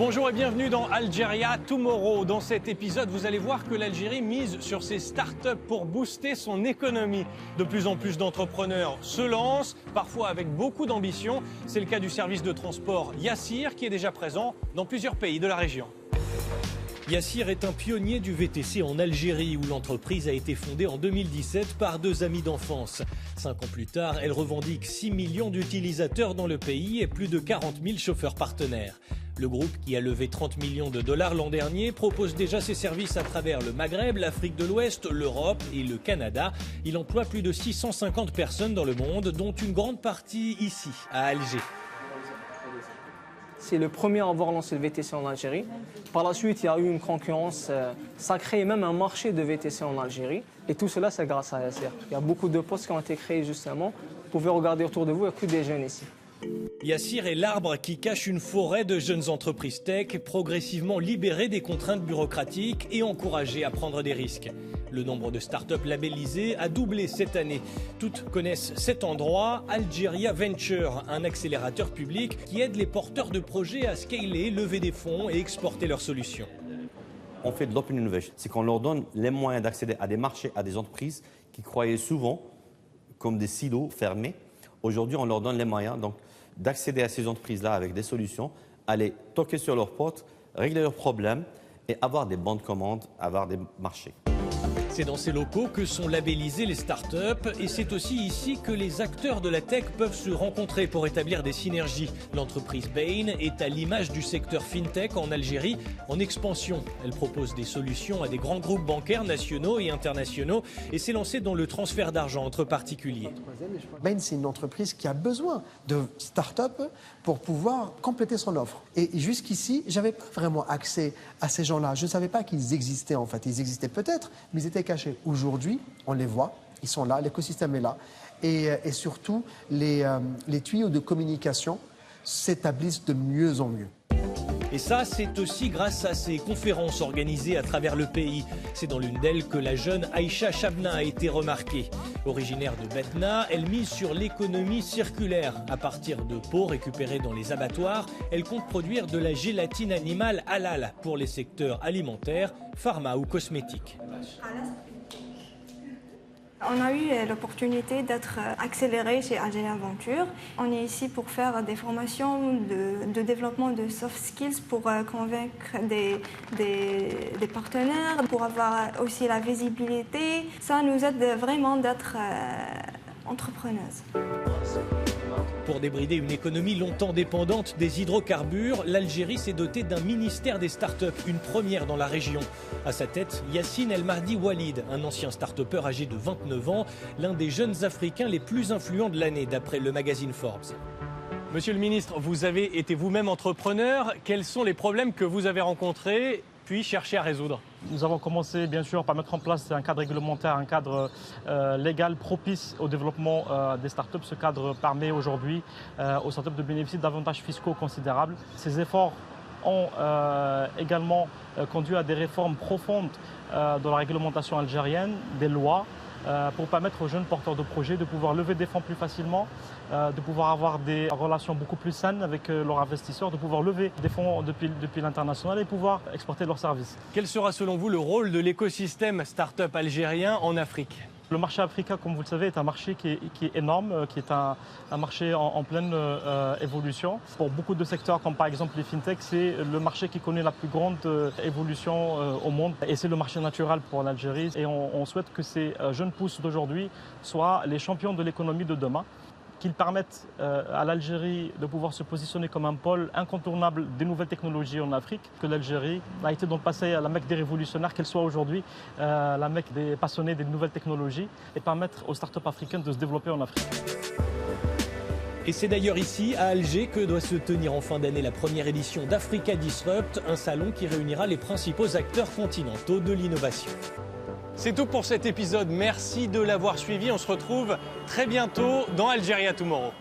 Bonjour et bienvenue dans Algeria Tomorrow. Dans cet épisode, vous allez voir que l'Algérie mise sur ses startups pour booster son économie. De plus en plus d'entrepreneurs se lancent, parfois avec beaucoup d'ambition. C'est le cas du service de transport Yassir qui est déjà présent dans plusieurs pays de la région. Yassir est un pionnier du VTC en Algérie où l'entreprise a été fondée en 2017 par deux amis d'enfance. 5 ans plus tard, elle revendique 6 millions d'utilisateurs dans le pays et plus de 40 000 chauffeurs partenaires. Le groupe, qui a levé 30 millions de dollars l'an dernier, propose déjà ses services à travers le Maghreb, l'Afrique de l'Ouest, l'Europe et le Canada. Il emploie plus de 650 personnes dans le monde, dont une grande partie ici, à Alger. C'est le premier à avoir lancé le VTC en Algérie. Par la suite, il y a eu une concurrence. Ça a créé même un marché de VTC en Algérie. Et tout cela, c'est grâce à Yassir. Il y a beaucoup de postes qui ont été créés justement. Vous pouvez regarder autour de vous, il n'y a que des jeunes ici. Yassir est l'arbre qui cache une forêt de jeunes entreprises tech, progressivement libérées des contraintes bureaucratiques et encouragées à prendre des risques. Le nombre de startups labellisées a doublé cette année. Toutes connaissent cet endroit, Algeria Venture, un accélérateur public qui aide les porteurs de projets à scaler, lever des fonds et exporter leurs solutions. On fait de l'open innovation, c'est qu'on leur donne les moyens d'accéder à des marchés, à des entreprises qui croyaient souvent comme des silos fermés. Aujourd'hui, on leur donne les moyens d'accéder à ces entreprises-là avec des solutions, aller toquer sur leurs portes, régler leurs problèmes et avoir des bons de commande, avoir des marchés. C'est dans ces locaux que sont labellisées les startups et c'est aussi ici que les acteurs de la tech peuvent se rencontrer pour établir des synergies. L'entreprise Bain est à l'image du secteur fintech en Algérie en expansion. Elle propose des solutions à des grands groupes bancaires nationaux et internationaux et s'est lancée dans le transfert d'argent entre particuliers. Bain, c'est une entreprise qui a besoin de startups pour pouvoir compléter son offre. Et jusqu'ici, je n'avais pas vraiment accès à ces gens-là. Je ne savais pas qu'ils existaient en fait. Ils existaient peut-être, mais ils étaient cachés. Aujourd'hui, on les voit, ils sont là, l'écosystème est là. Et surtout, les tuyaux de communication s'établissent de mieux en mieux. Et ça, c'est aussi grâce à ces conférences organisées à travers le pays. C'est dans l'une d'elles que la jeune Aïcha Chabna a été remarquée. Originaire de Betna, elle mise sur l'économie circulaire. À partir de peaux récupérées dans les abattoirs, elle compte produire de la gélatine animale halal pour les secteurs alimentaires, pharma ou cosmétiques. On a eu l'opportunité d'être accéléré chez Algeria Venture. On est ici pour faire des formations de développement de soft skills pour convaincre des partenaires, pour avoir aussi la visibilité. Ça nous aide vraiment d'être entrepreneuses. Pour débrider une économie longtemps dépendante des hydrocarbures, l'Algérie s'est dotée d'un ministère des startups, une première dans la région. À sa tête, Yassine El Mardi Walid, un ancien start-upper âgé de 29 ans, l'un des jeunes Africains les plus influents de l'année, d'après le magazine Forbes. Monsieur le ministre, vous avez été vous-même entrepreneur. Quels sont les problèmes que vous avez rencontrés puis cherché à résoudre? Nous avons commencé bien sûr par mettre en place un cadre réglementaire, un cadre légal propice au développement des startups. Ce cadre permet aujourd'hui aux startups de bénéficier d'avantages fiscaux considérables. Ces efforts ont également conduit à des réformes profondes dans la réglementation algérienne, des lois, pour permettre aux jeunes porteurs de projets de pouvoir lever des fonds plus facilement, de pouvoir avoir des relations beaucoup plus saines avec leurs investisseurs, de pouvoir lever des fonds depuis l'international et pouvoir exporter leurs services. Quel sera selon vous le rôle de l'écosystème start-up algérien en Afrique ? Le marché africain, comme vous le savez, est un marché qui est énorme, qui est un marché en pleine évolution. Pour beaucoup de secteurs, comme par exemple les fintechs, c'est le marché qui connaît la plus grande évolution au monde. Et c'est le marché naturel pour l'Algérie. Et on souhaite que ces jeunes pousses d'aujourd'hui soient les champions de l'économie de demain, qu'ils permettent à l'Algérie de pouvoir se positionner comme un pôle incontournable des nouvelles technologies en Afrique, que l'Algérie a été dans le passé la Mecque des révolutionnaires, qu'elle soit aujourd'hui la Mecque des passionnés des nouvelles technologies et permettre aux startups africaines de se développer en Afrique. Et c'est d'ailleurs ici, à Alger, que doit se tenir en fin d'année la première édition d'Africa Disrupt, un salon qui réunira les principaux acteurs continentaux de l'innovation. C'est tout pour cet épisode, merci de l'avoir suivi, on se retrouve très bientôt dans Algeria Tomorrow.